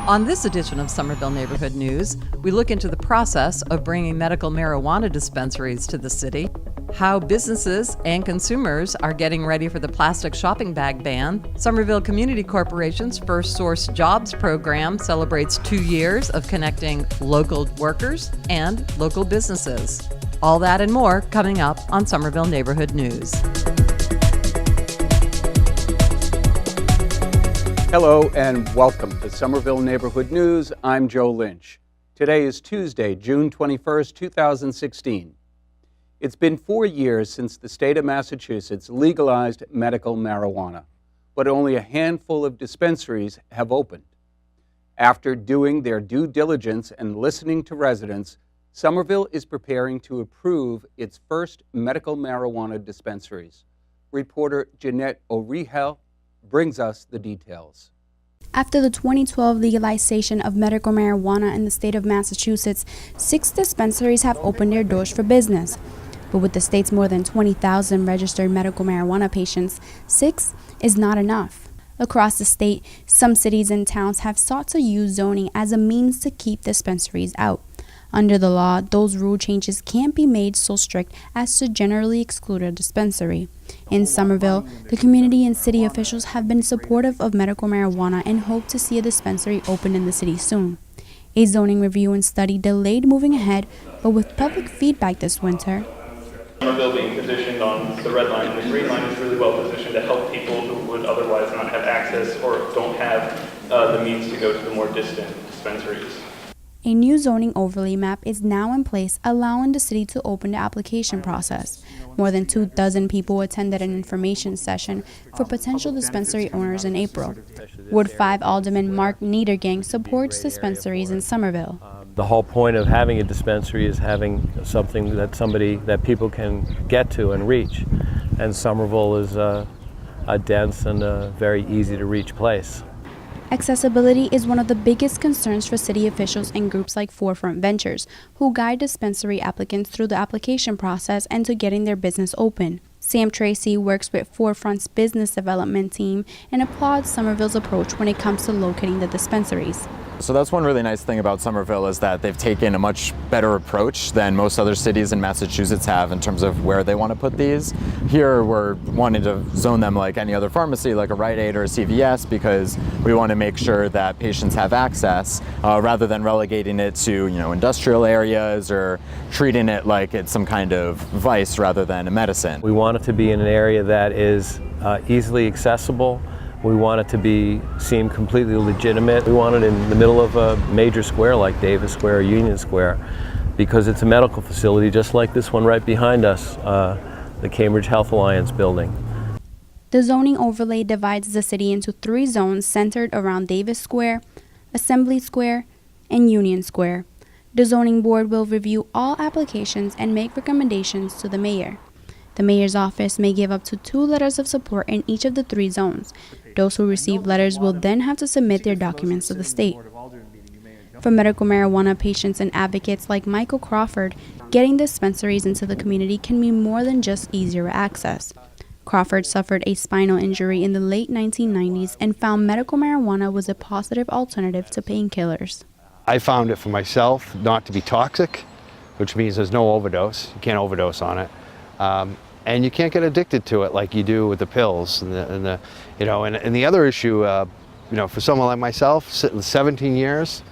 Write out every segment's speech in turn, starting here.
On this edition of Somerville Neighborhood News, we look into the process of bringing medical marijuana dispensaries to the city, how businesses and consumers are getting ready for the plastic shopping bag ban, Somerville Community Corporation's First Source Jobs program celebrates 2 years of connecting local workers and local businesses. All that and more coming up on Somerville Neighborhood News. Hello and welcome to Somerville Neighborhood News. I'm Joe Lynch. Today is Tuesday, June 21st, 2016. It's been 4 years since the state of Massachusetts legalized medical marijuana, but only a handful of dispensaries have opened. After doing their due diligence and listening to residents, Somerville is preparing to approve its first medical marijuana dispensaries. Reporter Jeanette Origel brings us the details. After the 2012 legalization of medical marijuana in the state of Massachusetts, 6 dispensaries have opened their doors for business. But with the state's more than 20,000 registered medical marijuana patients, 6 is not enough. Across the state, some cities and towns have sought to use zoning as a means to keep dispensaries out. Under the law, those rule changes can't be made so strict as to generally exclude a dispensary. In Somerville, the community and city officials have been supportive of medical marijuana and hope to see a dispensary open in the city soon. A zoning review and study delayed moving ahead, but with public feedback this winter, Somerville being positioned on the red line and the green line is really well positioned to help people who would otherwise not have access or don't have the means to go to the more distant dispensaries. a new zoning overlay map is now in place, allowing the city to open the application process. More than 24 people attended an information session for potential dispensary owners in April. Ward 5 Alderman Neidergang supports dispensaries in Somerville. The whole point of having a dispensary is having something that people can get to and reach. And Somerville is a dense and a very easy to reach place. Accessibility is one of the biggest concerns for city officials and groups like Forefront Ventures, who guide dispensary applicants through the application process and to getting their business open. Sam Tracy works with Forefront's business development team and applauds Somerville's approach when it comes to locating the dispensaries. So that's one really nice thing about Somerville is that they've taken a much better approach than most other cities in Massachusetts have in terms of where they want to put these. Here we're wanting to zone them like any other pharmacy, like a Rite Aid or a CVS, because we want to make sure that patients have access rather than relegating it to industrial areas or treating it like it's some kind of vice rather than a medicine. We want it to be in an area that is easily accessible. We want it to seem completely legitimate. We want it in the middle of a major square like Davis Square or Union Square because it's a medical facility just like this one right behind us, the Cambridge Health Alliance building. The zoning overlay divides the city into 3 zones centered around Davis Square, Assembly Square, and Union Square. The zoning board will review all applications and make recommendations to the mayor. The mayor's office may give up to 2 letters of support in each of the 3 zones. Those who receive letters will then have to submit their documents to the state. For medical marijuana patients and advocates like Michael Crawford, getting dispensaries into the community can mean more than just easier access. Crawford suffered a spinal injury in the late 1990s and found medical marijuana was a positive alternative to painkillers. I found it for myself not to be toxic, which means there's no overdose. You can't overdose on it. And you can't get addicted to it like you do with the pills. And the other issue, for someone like myself, 17 years,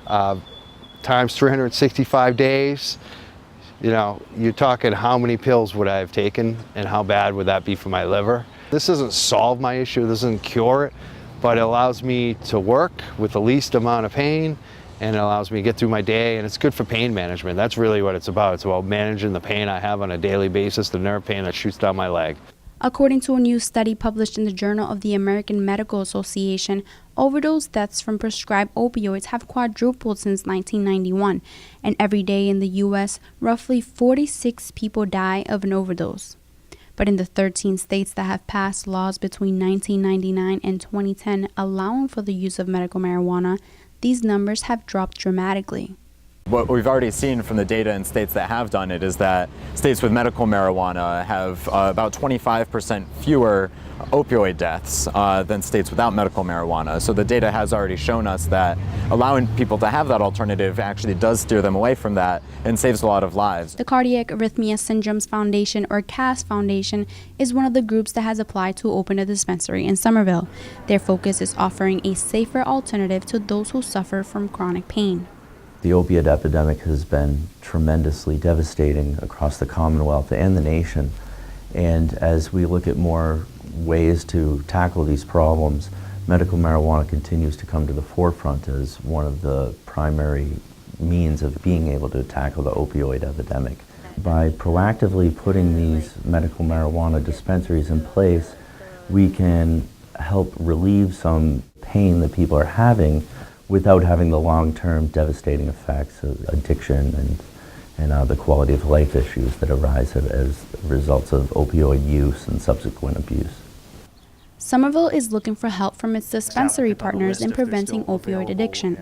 times 365 days, you're talking how many pills would I have taken and how bad would that be for my liver? This doesn't solve my issue, this doesn't cure it, but it allows me to work with the least amount of pain, and it allows me to get through my day, and it's good for pain management. That's really what it's about. It's about managing the pain I have on a daily basis, the nerve pain that shoots down my leg. According to a new study published in the Journal of the American Medical Association, overdose deaths from prescribed opioids have quadrupled since 1991, and every day in the U.S., roughly 46 people die of an overdose. But in the 13 states that have passed laws between 1999 and 2010 allowing for the use of medical marijuana, these numbers have dropped dramatically. What we've already seen from the data in states that have done it is that states with medical marijuana have about 25% fewer opioid deaths than states without medical marijuana. So the data has already shown us that allowing people to have that alternative actually does steer them away from that and saves a lot of lives. The Cardiac Arrhythmia Syndromes Foundation, or CAS Foundation, is one of the groups that has applied to open a dispensary in Somerville. Their focus is offering a safer alternative to those who suffer from chronic pain. The opiate epidemic has been tremendously devastating across the Commonwealth and the nation. And as we look at more ways to tackle these problems, medical marijuana continues to come to the forefront as one of the primary means of being able to tackle the opioid epidemic. By proactively putting these medical marijuana dispensaries in place, we can help relieve some pain that people are having without having the long-term devastating effects of addiction and the quality of life issues that arise as results of opioid use and subsequent abuse. Somerville is looking for help from its dispensary partners in preventing opioid addiction.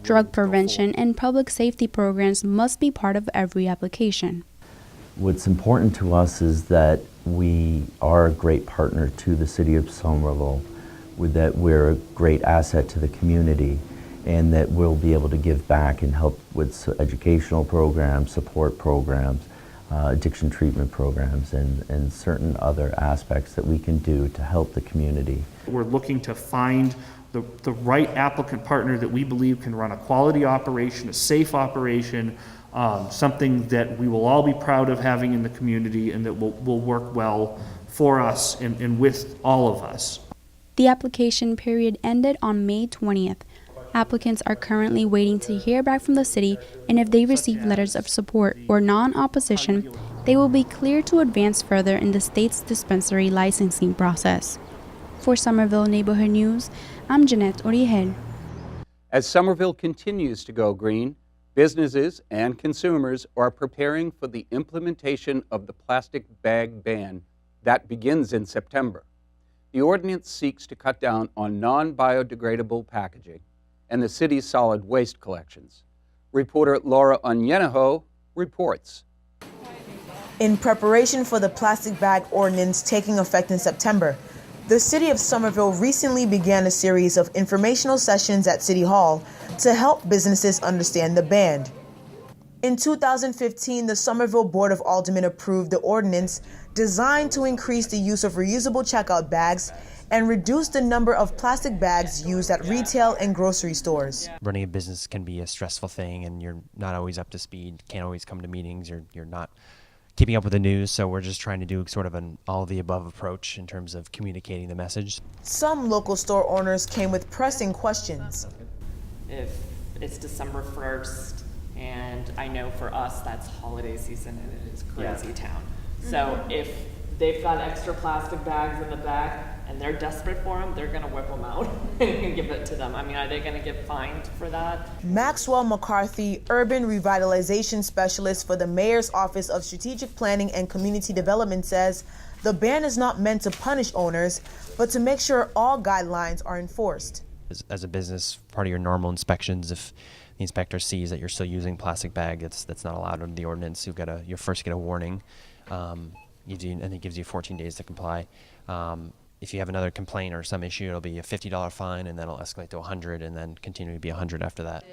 Drug prevention and public safety programs must be part of every application. What's important to us is that we are a great partner to the City of Somerville, that we're a great asset to the community, and that we'll be able to give back and help with educational programs, support programs, addiction treatment programs, and certain other aspects that we can do to help the community. We're looking to find the right applicant partner that we believe can run a quality operation, a safe operation, something that we will all be proud of having in the community and that will work well for us and with all of us. The application period ended on May 20th. Applicants are currently waiting to hear back from the city, and if they receive letters of support or non-opposition, they will be cleared to advance further in the state's dispensary licensing process. For Somerville Neighborhood News, I'm Jeanette Origel. As Somerville continues to go green, businesses and consumers are preparing for the implementation of the plastic bag ban that begins in September. The ordinance seeks to cut down on non-biodegradable packaging and the city's solid waste collections. Reporter Laura Onyeneho reports. In preparation for the Plastic Bag Ordinance taking effect in September, the City of Somerville recently began a series of informational sessions at City Hall to help businesses understand the ban. In 2015, the Somerville Board of Aldermen approved the ordinance designed to increase the use of reusable checkout bags and reduce the number of plastic bags used at retail and grocery stores. Running a business can be a stressful thing, and you're not always up to speed, can't always come to meetings, you're not keeping up with the news, so we're just trying to do sort of an all-of-the-above approach in terms of communicating the message. Some local store owners came with pressing questions. If it's December 1st, and I know for us that's holiday season and it is crazy town. So if they've got extra plastic bags in the back and they're desperate for them, they're gonna whip them out and give it to them. I mean, are they gonna get fined for that? Maxwell McCarthy, Urban Revitalization Specialist for the Mayor's Office of Strategic Planning and Community Development, says the ban is not meant to punish owners, but to make sure all guidelines are enforced. As a business, part of your normal inspections, if the inspector sees that you're still using plastic bag, that's not allowed under the ordinance. You first get a warning, and it gives you 14 days to comply. If you have another complaint or some issue, it'll be a $50 fine, and then it'll escalate to $100, and then continue to be $100 after that.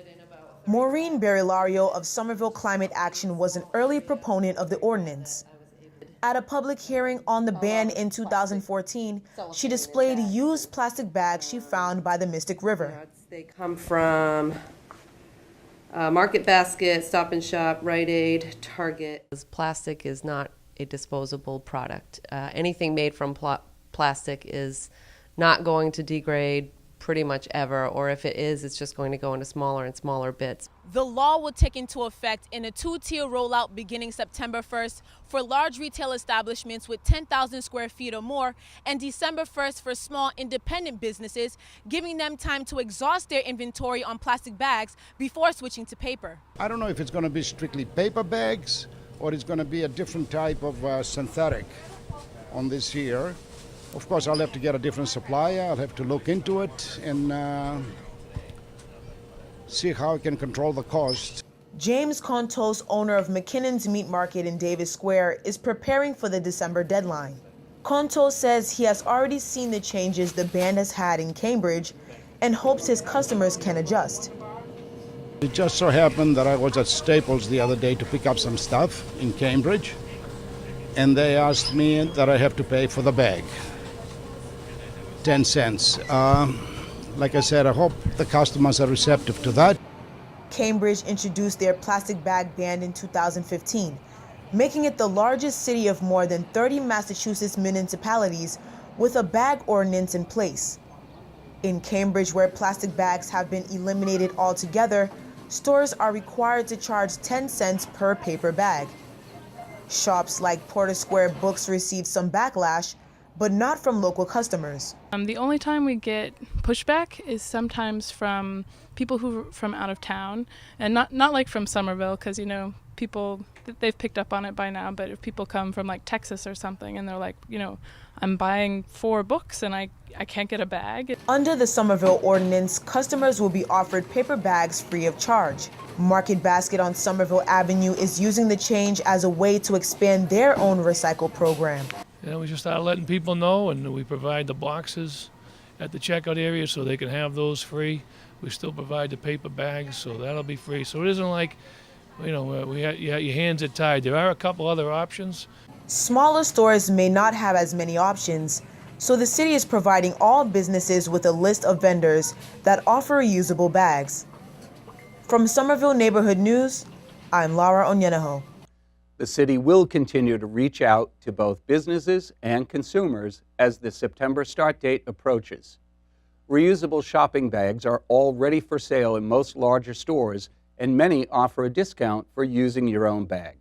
Maureen Berilario of Somerville Climate Action was an early proponent of the ordinance. At a public hearing on the ban in 2014, she displayed used plastic bags she found by the Mystic River. They come from Market Basket, Stop and Shop, Rite Aid, Target. Plastic is not a disposable product. Anything made from plastic is not going to degrade pretty much ever, or if it is, it's just going to go into smaller and smaller bits. The law will take into effect in a two-tier rollout beginning September 1st for large retail establishments with 10,000 square feet or more, and December 1st for small independent businesses, giving them time to exhaust their inventory on plastic bags before switching to paper. I don't know if it's going to be strictly paper bags or it's going to be a different type of synthetic on this year. Of course, I'll have to get a different supplier. I'll have to look into it and see how I can control the cost. James Contos, owner of McKinnon's Meat Market in Davis Square, is preparing for the December deadline. Contos says he has already seen the changes the ban has had in Cambridge and hopes his customers can adjust. It just so happened that I was at Staples the other day to pick up some stuff in Cambridge, and they asked me that I have to pay for the bag, 10 cents. Like I said, I hope the customers are receptive to that. Cambridge introduced their plastic bag ban in 2015, making it the largest city of more than 30 Massachusetts municipalities with a bag ordinance in place. In Cambridge, where plastic bags have been eliminated altogether, stores are required to charge 10 cents per paper bag. Shops like Porter Square Books received some backlash, but not from local customers. The only time we get pushback is sometimes from people who from out of town, and not like from Somerville, because people, they've picked up on it by now, but if people come from like Texas or something and they're like, I'm buying 4 books and I can't get a bag. Under the Somerville ordinance, customers will be offered paper bags free of charge. Market Basket on Somerville Avenue is using the change as a way to expand their own recycle program. We just started letting people know, and we provide the boxes at the checkout area so they can have those free. We still provide the paper bags, so that'll be free. So it isn't like, your hands are tied. There are a couple other options. Smaller stores may not have as many options, so the city is providing all businesses with a list of vendors that offer reusable bags. From Somerville Neighborhood News, I'm Laura Onyeneho. The city will continue to reach out to both businesses and consumers as the September start date approaches. Reusable shopping bags are already for sale in most larger stores, and many offer a discount for using your own bag.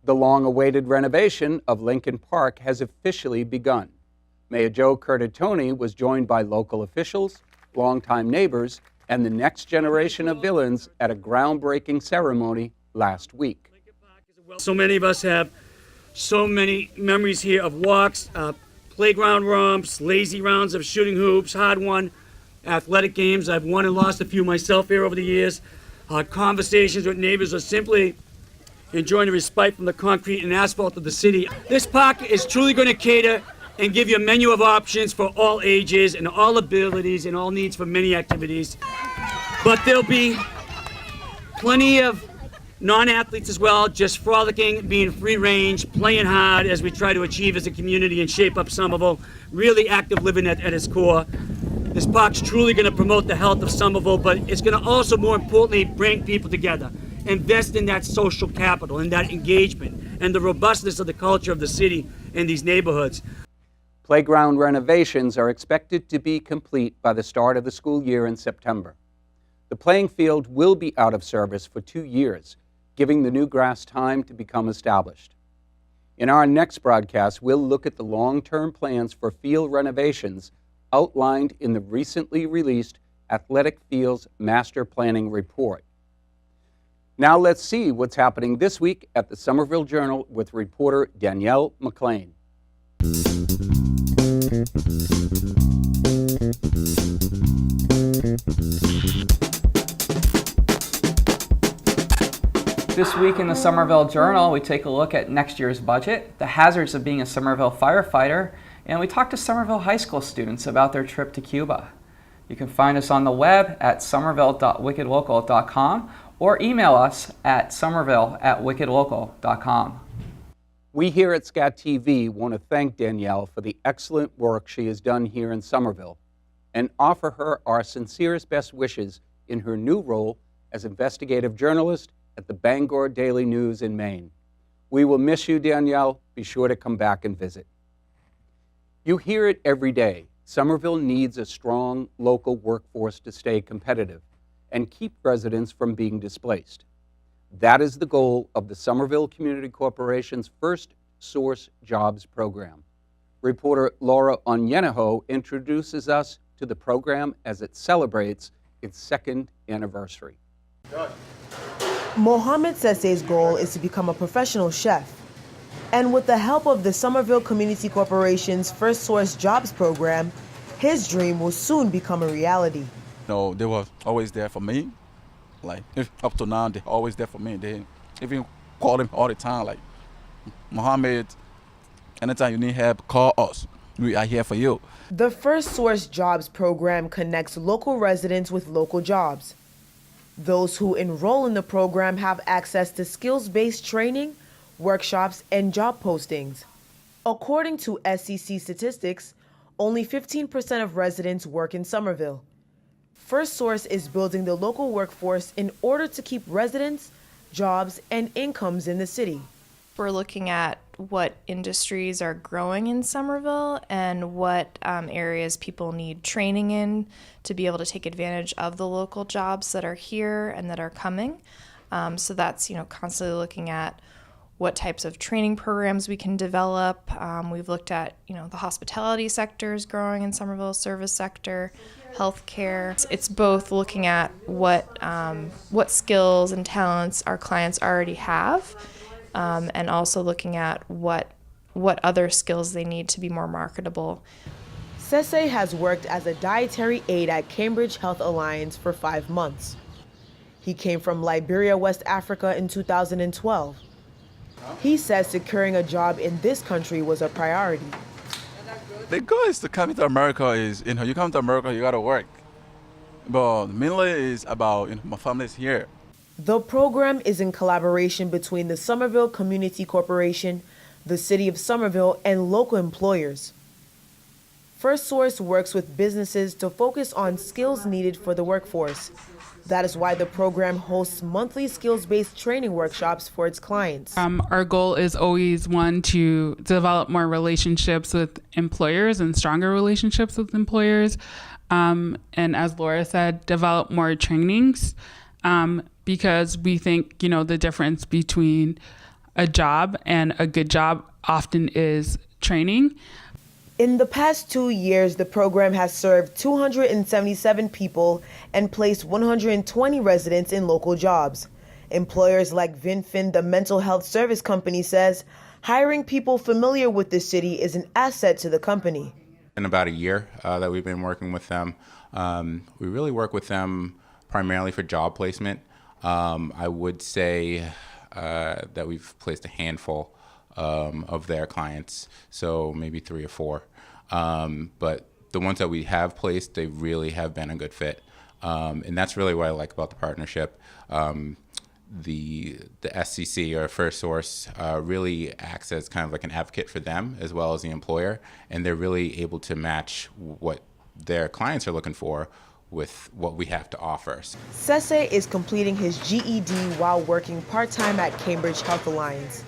The long-awaited renovation of Lincoln Park has officially begun. Mayor Joe Curtatone was joined by local officials, longtime neighbors, and the next generation of villains at a groundbreaking ceremony last week. So many of us have so many memories here of walks, playground romps, lazy rounds of shooting hoops, hard-won athletic games. I've won and lost a few myself here over the years. Conversations with neighbors, or simply enjoying the respite from the concrete and asphalt of the city. This park is truly going to cater and give you a menu of options for all ages and all abilities and all needs for many activities. But there'll be plenty of non-athletes as well, just frolicking, being free range, playing hard as we try to achieve as a community and shape up Somerville. Really active living at its core. This park's truly going to promote the health of Somerville, but it's going to also, more importantly, bring people together. Invest in that social capital and that engagement and the robustness of the culture of the city and these neighborhoods. Playground renovations are expected to be complete by the start of the school year in September. The playing field will be out of service for 2 years, giving the new grass time to become established. In our next broadcast, we'll look at the long-term plans for field renovations outlined in the recently released Athletic Fields Master Planning Report. Now let's see what's happening this week at the Somerville Journal with reporter Danielle McClean. This week in the Somerville Journal, we take a look at next year's budget, the hazards of being a Somerville firefighter, and we talk to Somerville High School students about their trip to Cuba. You can find us on the web at somerville.wickedlocal.com or email us at somerville@wickedlocal.com. We here at SCAT TV want to thank Danielle for the excellent work she has done here in Somerville and offer her our sincerest best wishes in her new role as investigative journalist at the Bangor Daily News in Maine. We will miss you, Danielle. Be sure to come back and visit. You hear it every day. Somerville needs a strong local workforce to stay competitive and keep residents from being displaced. That is the goal of the Somerville Community Corporation's First Source Jobs program. Reporter Laura Onyeneho introduces us to the program as it celebrates its 2nd anniversary. Mohammed Sesse's goal is to become a professional chef. And with the help of the Somerville Community Corporation's First Source Jobs program, his dream will soon become a reality. They were always there for me, Like, up to now, they're always there for me. They even call them all the time, like, Mohammed, anytime you need help, call us. We are here for you. The First Source Jobs program connects local residents with local jobs. Those who enroll in the program have access to skills-based training, workshops, and job postings. According to SEC statistics, only 15% of residents work in Somerville. First Source is building the local workforce in order to keep residents, jobs, and incomes in the city. We're looking at what industries are growing in Somerville and what areas people need training in to be able to take advantage of the local jobs that are here and that are coming. So that's, constantly looking at what types of training programs we can develop. We've looked at, the hospitality sector is growing in Somerville, service sector, healthcare. It's both looking at what skills and talents our clients already have, and also looking at what other skills they need to be more marketable. Sese has worked as a dietary aide at Cambridge Health Alliance for 5 months. He came from Liberia, West Africa in 2012. He says securing a job in this country was a priority. The goal is to come to America is, you come to America, you gotta work. But mainly is about, my family's here. The program is in collaboration between the Somerville Community Corporation, the City of Somerville, and local employers. First Source works with businesses to focus on skills needed for the workforce. That is why the program hosts monthly skills-based training workshops for its clients. Our goal is always, one, to develop more relationships with employers and stronger relationships with employers. And as Laura said, develop more trainings because we think, the difference between a job and a good job often is training. In the past 2 years, the program has served 277 people and placed 120 residents in local jobs. Employers like Vinfin, the mental health service company, says hiring people familiar with the city is an asset to the company. In about a year that we've been working with them, we really work with them primarily for job placement. I would say that we've placed a handful of their clients, so maybe 3 or 4. But the ones that we have placed, they really have been a good fit. And that's really what I like about the partnership. The SCC, or First Source, really acts as kind of like an advocate for them as well as the employer, and they're really able to match what their clients are looking for with what we have to offer. Sese is completing his GED while working part-time at Cambridge Health Alliance.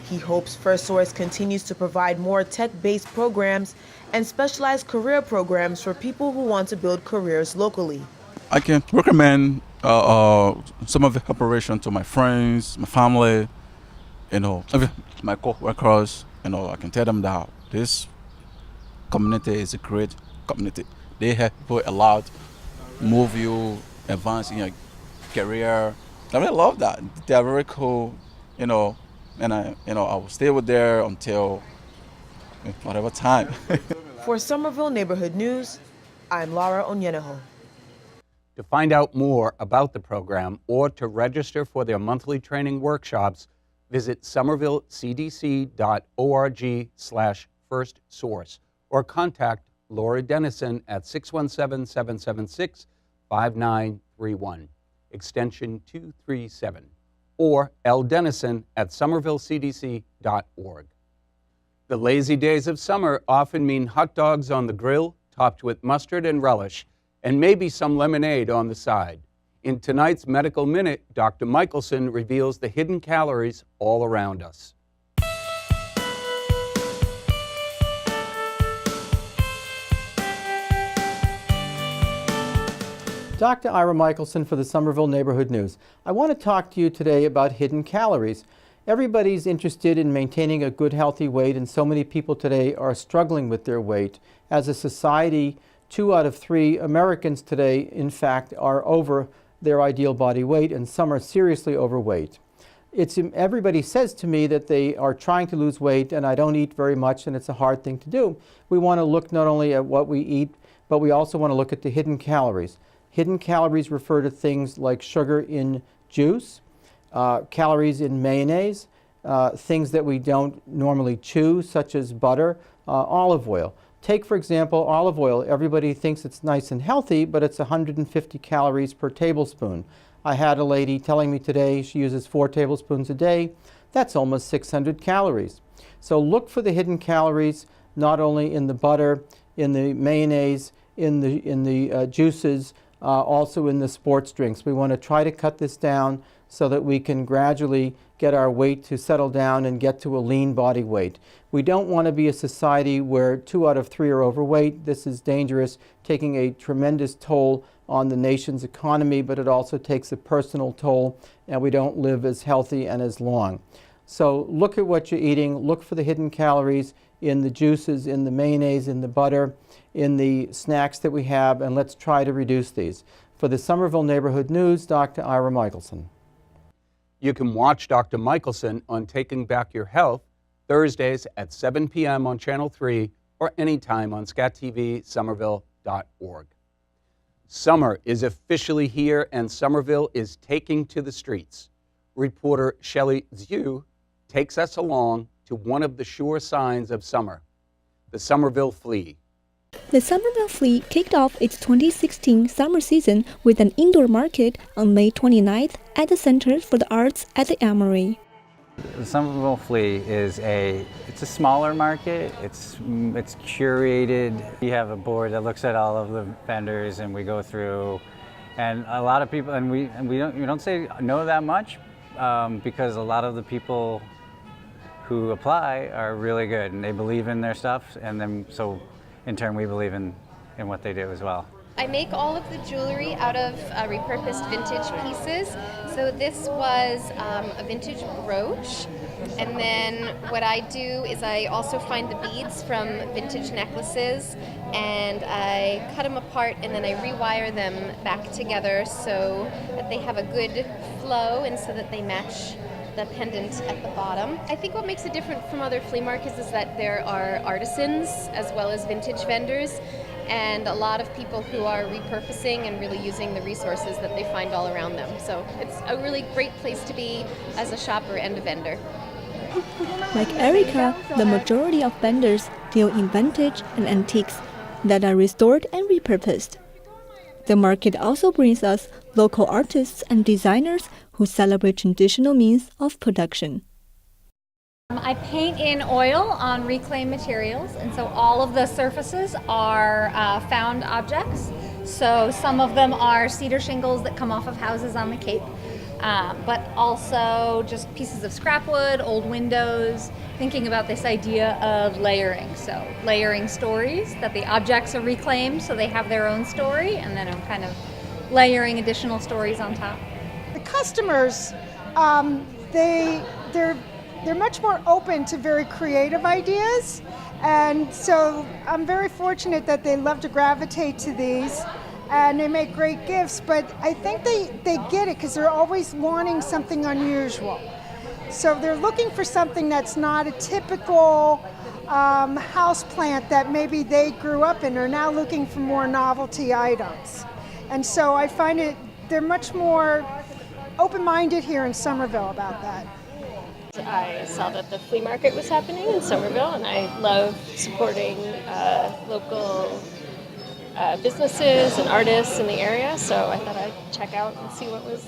He hopes First Source continues to provide more tech-based programs and specialized career programs for people who want to build careers locally. I can recommend some of the operation to my friends, my family, my co-workers. I can tell them that this community is a great community. They help people a lot, move you, advance in your career. I really love that. They are very cool, and I will stay with there until whatever time. For Somerville Neighborhood News, I'm Laura Onyeneho. To find out more about the program or to register for their monthly training workshops, visit somervillecdc.org/firstsource or contact Laura Dennison at 617-776-5931, extension 237, or L. Dennison at somervillecdc.org. The lazy days of summer often mean hot dogs on the grill, topped with mustard and relish, and maybe some lemonade on the side. In tonight's Medical Minute, Dr. Michaelson reveals the hidden calories all around us. Dr. Ira Michaelson for the Somerville Neighborhood News. I want to talk to you today about hidden calories. Everybody's interested in maintaining a good, healthy weight, and so many people today are struggling with their weight. As a society, 2 out of 3 Americans today, in fact, are over their ideal body weight, and some are seriously overweight. Everybody says to me that they are trying to lose weight, and I don't eat very much, and it's a hard thing to do. We want to look not only at what we eat, but we also want to look at the hidden calories. Hidden calories refer to things like sugar in juice, calories in mayonnaise, things that we don't normally chew, such as butter, olive oil. Take, for example, olive oil. Everybody thinks it's nice and healthy, but it's 150 calories per tablespoon. I had a lady telling me today she uses 4 tablespoons a day. That's almost 600 calories. So look for the hidden calories, not only in the butter, in the mayonnaise, in the juices, also in the sports drinks. We want to try to cut this down so that we can gradually get our weight to settle down and get to a lean body weight. We don't want to be a society where 2 out of 3 are overweight. This is dangerous, taking a tremendous toll on the nation's economy, but it also takes a personal toll, and we don't live as healthy and as long. So look at what you're eating. Look for the hidden calories in the juices, in the mayonnaise, in the butter, in the snacks that we have, and let's try to reduce these. For the Somerville Neighborhood News, Dr. Ira Michaelson. You can watch Dr. Michaelson on Taking Back Your Health Thursdays at 7 p.m. on Channel 3 or anytime on scattvsomerville.org. Summer is officially here and Somerville is taking to the streets. Reporter Shelley Zhu takes us along to one of the sure signs of summer, the Somerville Flea. The Somerville Flea kicked off its 2016 summer season with an indoor market on May 29th at the Center for the Arts at the Armory. The Somerville Flea is it's a smaller market. It's curated. We have a board that looks at all of the vendors, and we go through. And a lot of people, and we don't say no that much because a lot of the people who apply are really good and they believe in their stuff, and then so in turn we believe in what they do as well. I make all of the jewelry out of repurposed vintage pieces. So this was a vintage brooch. And then what I do is I also find the beads from vintage necklaces and I cut them apart and then I rewire them back together so that they have a good flow and so that they match the pendant at the bottom. I think what makes it different from other flea markets is that there are artisans as well as vintage vendors and a lot of people who are repurposing and really using the resources that they find all around them. So it's a really great place to be as a shopper and a vendor. Like Erica, the majority of vendors deal in vintage and antiques that are restored and repurposed. The market also brings us local artists and designers who celebrate traditional means of production. I paint in oil on reclaimed materials, and so all of the surfaces are found objects. So some of them are cedar shingles that come off of houses on the Cape, but also just pieces of scrap wood, old windows, thinking about this idea of layering. So layering stories, that the objects are reclaimed so they have their own story, and then I'm kind of layering additional stories on top. The customers, they're much more open to very creative ideas, and so I'm very fortunate that they love to gravitate to these, and they make great gifts, but I think they get it because they're always wanting something unusual. So they're looking for something that's not a typical house plant that maybe they grew up in. They're now looking for more novelty items. And so I find they're much more open-minded here in Somerville about that. I saw that the flea market was happening in Somerville, and I love supporting local businesses and artists in the area, so I thought I'd check out and see what was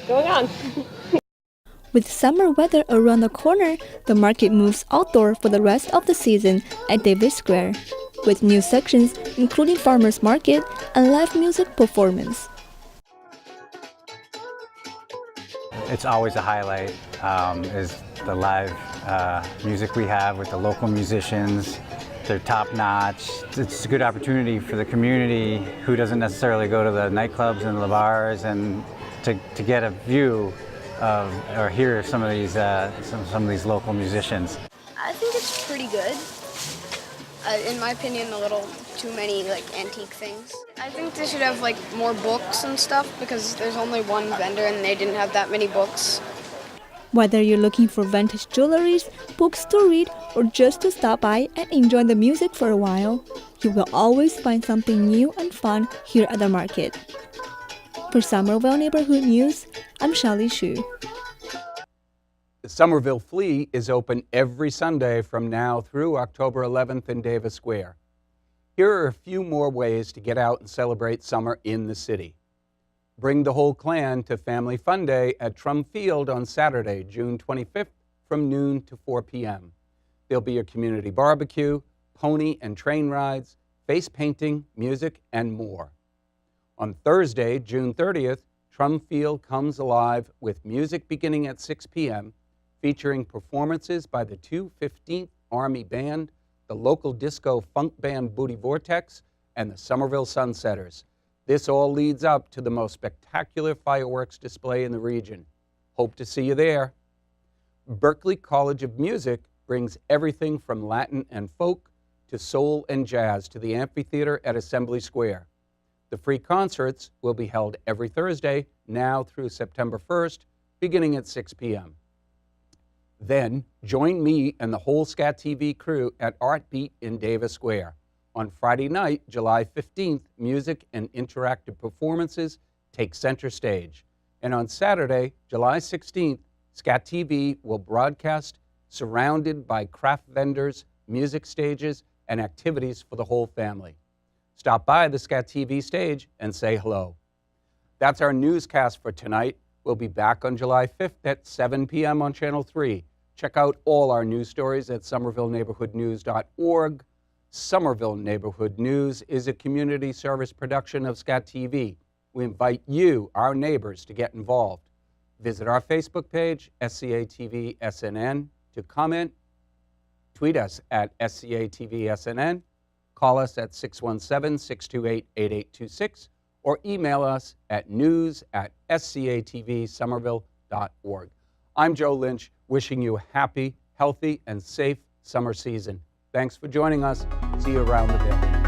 going on. With summer weather around the corner, the market moves outdoor for the rest of the season at Davis Square, with new sections including farmers market and live music performance. It's always a highlight is the live music we have with the local musicians. They're top-notch. It's a good opportunity for the community who doesn't necessarily go to the nightclubs and the bars and to get a view of or hear some of these local musicians. I think it's pretty good. In my opinion, a little too many antique things. I think they should have more books and stuff because there's only one vendor and they didn't have that many books. Whether you're looking for vintage jewelries, books to read, or just to stop by and enjoy the music for a while, you will always find something new and fun here at the market. For Somerville Neighborhood News, I'm Shali Xu. The Somerville Flea is open every Sunday from now through October 11th in Davis Square. Here are a few more ways to get out and celebrate summer in the city. Bring the whole clan to Family Fun Day at Trum Field on Saturday, June 25th from noon to 4 p.m. There'll be a community barbecue, pony and train rides, face painting, music, and more. On Thursday, June 30th, Trum Field comes alive with music beginning at 6 p.m., featuring performances by the 215th Army Band, the local disco funk band Booty Vortex, and the Somerville Sunsetters. This all leads up to the most spectacular fireworks display in the region. Hope to see you there. Berklee College of Music brings everything from Latin and folk to soul and jazz to the amphitheater at Assembly Square. The free concerts will be held every Thursday, now through September 1st, beginning at 6 p.m. Then, join me and the whole Scat TV crew at Art Beat in Davis Square. On Friday night, July 15th, music and interactive performances take center stage. And on Saturday, July 16th, Scat TV will broadcast surrounded by craft vendors, music stages, and activities for the whole family. Stop by the Scat TV stage and say hello. That's our newscast for tonight. We'll be back on July 5th at 7 p.m. on Channel 3. Check out all our news stories at somervilleneighborhoodnews.org. Somerville Neighborhood News is a community service production of Scat TV. We invite you, our neighbors, to get involved. Visit our Facebook page, SCATV SNN, to comment. Tweet us at SCATVSNN. Call us at 617-628-8826 or email us at news@scatvsomerville.org. I'm Joe Lynch, wishing you a happy, healthy, and safe summer season. Thanks for joining us. See you around the Ville.